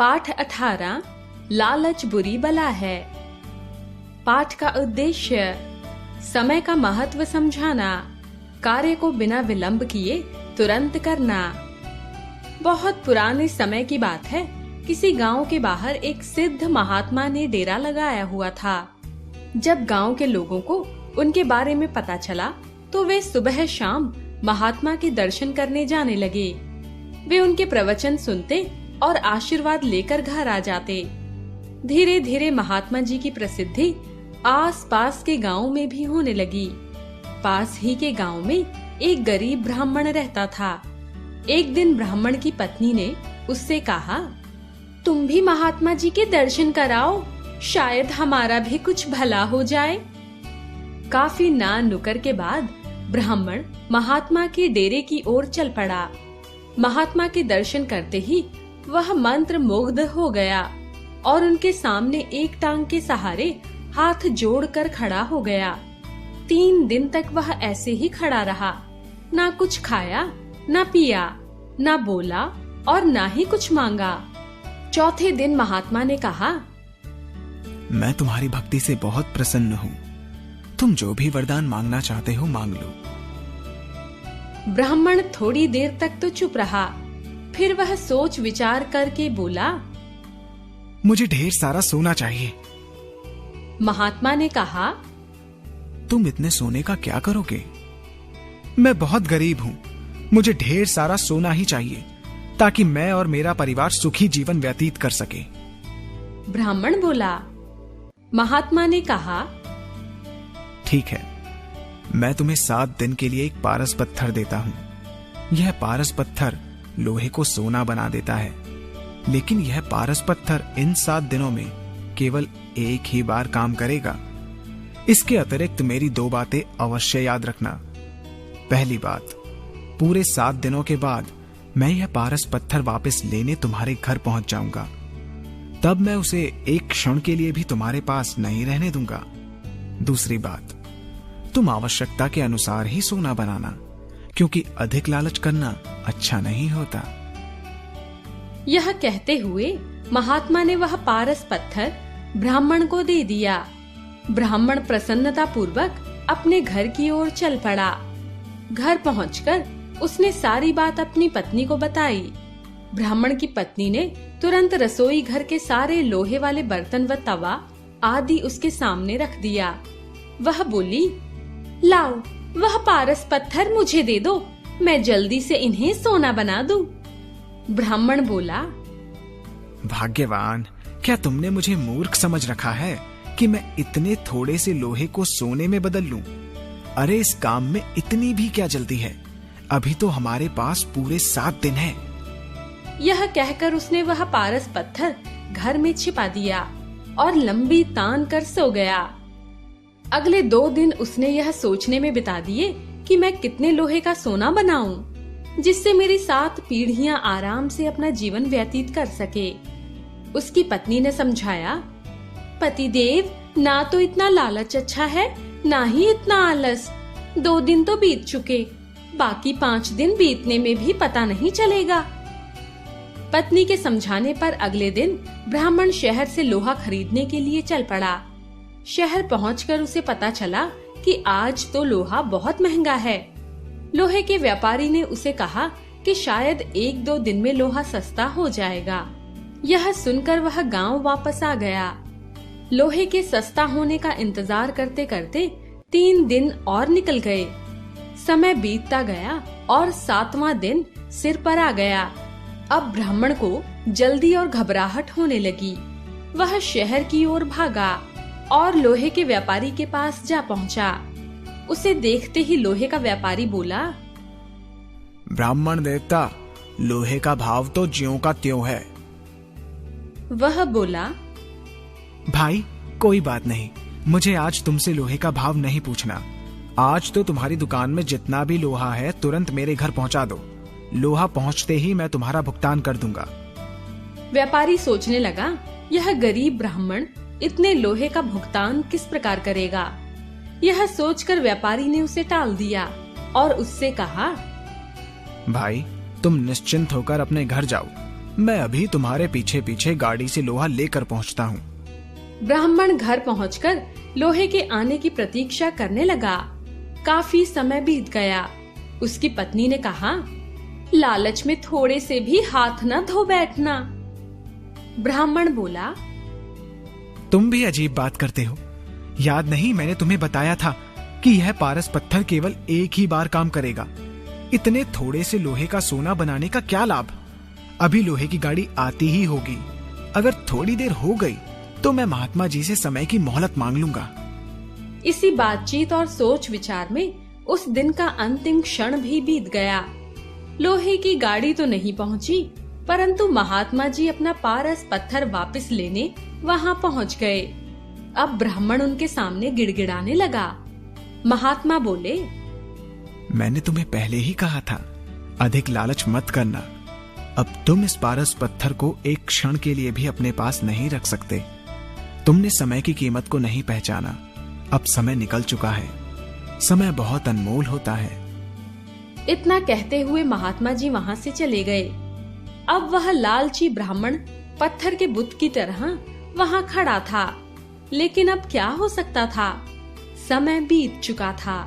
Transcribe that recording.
पाठ 18 लालच बुरी बला है। पाठ का उद्देश्य समय का महत्व समझाना, कार्य को बिना विलंब किए तुरंत करना। बहुत पुराने समय की बात है। किसी गांव के बाहर एक सिद्ध महात्मा ने डेरा लगाया हुआ था। जब गांव के लोगों को उनके बारे में पता चला तो वे सुबह शाम महात्मा के दर्शन करने जाने लगे। वे उनके प्रवचन सुनते और आशीर्वाद लेकर घर आ जाते। धीरे धीरे महात्मा जी की प्रसिद्धि आस पास के गांव में भी होने लगी। पास ही के गांव में एक गरीब ब्राह्मण रहता था। एक दिन ब्राह्मण की पत्नी ने उससे कहा, तुम भी महात्मा जी के दर्शन कराओ, शायद हमारा भी कुछ भला हो जाए। काफी ना नुकर के बाद ब्राह्मण महात्मा के डेरे की ओर चल पड़ा। महात्मा के दर्शन करते ही वह मंत्र मुग्ध हो गया और उनके सामने एक टांग के सहारे हाथ जोड़कर खड़ा हो गया। 3 दिन तक वह ऐसे ही खड़ा रहा। ना कुछ खाया, ना पिया, ना बोला और ना ही कुछ मांगा। चौथे दिन महात्मा ने कहा, मैं तुम्हारी भक्ति से बहुत प्रसन्न हूँ। तुम जो भी वरदान मांगना चाहते हो मांग लो। ब्राह्मण थोड़ी देर तक तो चुप रहा। फिर वह सोच विचार करके बोला, मुझे ढेर सारा सोना चाहिए। महात्मा ने कहा, तुम इतने सोने का क्या करोगे? मैं बहुत गरीब हूँ। मुझे ढेर सारा सोना ही चाहिए ताकि मैं और मेरा परिवार सुखी जीवन व्यतीत कर सके। ब्राह्मण बोला। महात्मा ने कहा, ठीक है, मैं तुम्हें 7 दिन के लिए एक पारस पत्थर देता हूँ। यह पारस पत्थर लोहे को सोना बना देता है, लेकिन यह पारस पत्थर इन 7 दिनों में केवल एक ही बार काम करेगा। इसके अतिरिक्त मेरी 2 बातें अवश्य याद रखना। पहली बात, पूरे 7 दिनों के बाद मैं यह पारस पत्थर वापस लेने तुम्हारे घर पहुंच जाऊंगा। तब मैं उसे एक क्षण के लिए भी तुम्हारे पास नहीं रहने दूंगा। दूसरी बात, तुम आवश्यकता के अनुसार ही सोना बनाना, क्योंकि अधिक लालच करना अच्छा नहीं होता। यह कहते हुए महात्मा ने वह पारस पत्थर ब्राह्मण को दे दिया। ब्राह्मण प्रसन्नता पूर्वक अपने घर की ओर चल पड़ा। घर पहुंचकर उसने सारी बात अपनी पत्नी को बताई। ब्राह्मण की पत्नी ने तुरंत रसोई घर के सारे लोहे वाले बर्तन व तवा आदि उसके सामने रख दिया। वह बोली, लाओ, वह पारस पत्थर मुझे दे दो, मैं जल्दी से इन्हें सोना बना दूं। ब्राह्मण बोला, भाग्यवान, क्या तुमने मुझे मूर्ख समझ रखा है कि मैं इतने थोड़े से लोहे को सोने में बदल लूं? अरे इस काम में इतनी भी क्या जल्दी है? अभी तो हमारे पास पूरे 7 दिन हैं। यह कहकर उसने वह पारस पत्थर घर में छिपा दिया और लंबी तान कर सो गया। अगले 2 दिन उसने यह सोचने में बिता दिए कि मैं कितने लोहे का सोना बनाऊं, जिससे मेरी 7 पीढ़ियां आराम से अपना जीवन व्यतीत कर सके। उसकी पत्नी ने समझाया, पतिदेव, ना तो इतना लालच अच्छा है, ना ही इतना आलस। 2 दिन तो बीत चुके, बाकी 5 दिन बीतने में भी पता नहीं चलेगा। पत्नी के समझाने पर अगले दिन ब्राह्मण शहर से लोहा खरीदने के लिए चल पड़ा। शहर पहुंचकर उसे पता चला कि आज तो लोहा बहुत महंगा है। लोहे के व्यापारी ने उसे कहा कि शायद 1-2 दिन में लोहा सस्ता हो जाएगा। यह सुनकर वह गांव वापस आ गया। लोहे के सस्ता होने का इंतजार करते करते 3 दिन और निकल गए। समय बीतता गया और 7वां दिन सिर पर आ गया। अब ब्राह्मण को जल्दी और घबराहट होने लगी। वह शहर की ओर भागा और लोहे के व्यापारी के पास जा पहुंचा। उसे देखते ही लोहे का व्यापारी बोला, ब्राह्मण देवता, लोहे का भाव तो ज्यों का त्यों है। वह बोला, भाई कोई बात नहीं, मुझे आज तुमसे लोहे का भाव नहीं पूछना। आज तो तुम्हारी दुकान में जितना भी लोहा है तुरंत मेरे घर पहुंचा दो। लोहा पहुंचते ही मैं तुम्हारा भुगतान कर दूंगा। व्यापारी सोचने लगा, यह गरीब ब्राह्मण इतने लोहे का भुगतान किस प्रकार करेगा। यह सोचकर व्यापारी ने उसे टाल दिया और उससे कहा, भाई तुम निश्चिंत होकर अपने घर जाओ, मैं अभी तुम्हारे पीछे पीछे गाड़ी से लोहा लेकर पहुंचता हूँ। ब्राह्मण घर पहुंचकर लोहे के आने की प्रतीक्षा करने लगा। काफी समय बीत गया। उसकी पत्नी ने कहा, लालच में थोड़े से भी हाथ न धो बैठना। ब्राह्मण बोला, तुम भी अजीब बात करते हो। याद नहीं मैंने तुम्हें बताया था कि यह पारस पत्थर केवल एक ही बार काम करेगा। इतने थोड़े से लोहे का सोना बनाने का क्या लाभ। अभी लोहे की गाड़ी आती ही होगी। अगर थोड़ी देर हो गई तो मैं महात्मा जी से समय की मोहलत मांग लूंगा। इसी बातचीत और सोच विचार में उस दिन का अंतिम क्षण भी बीत गया। लोहे की गाड़ी तो नहीं पहुंची, परंतु महात्मा जी अपना पारस पत्थर वापस लेने वहां पहुंच गए। अब ब्राह्मण उनके सामने गिड़गिड़ाने लगा। महात्मा बोले, मैंने तुम्हें पहले ही कहा था, अधिक लालच मत करना। अब तुम इस पारस पत्थर को एक क्षण के लिए भी अपने पास नहीं रख सकते। तुमने समय की कीमत को नहीं पहचाना। अब समय निकल चुका है। समय बहुत अनमोल होता है। इतना कहते हुए महात्मा जी वहां से चले गए। अब वह लालची ब्राह्मण पत्थर के बुत की तरह वहां खड़ा था। लेकिन अब क्या हो सकता था? समय बीत चुका था।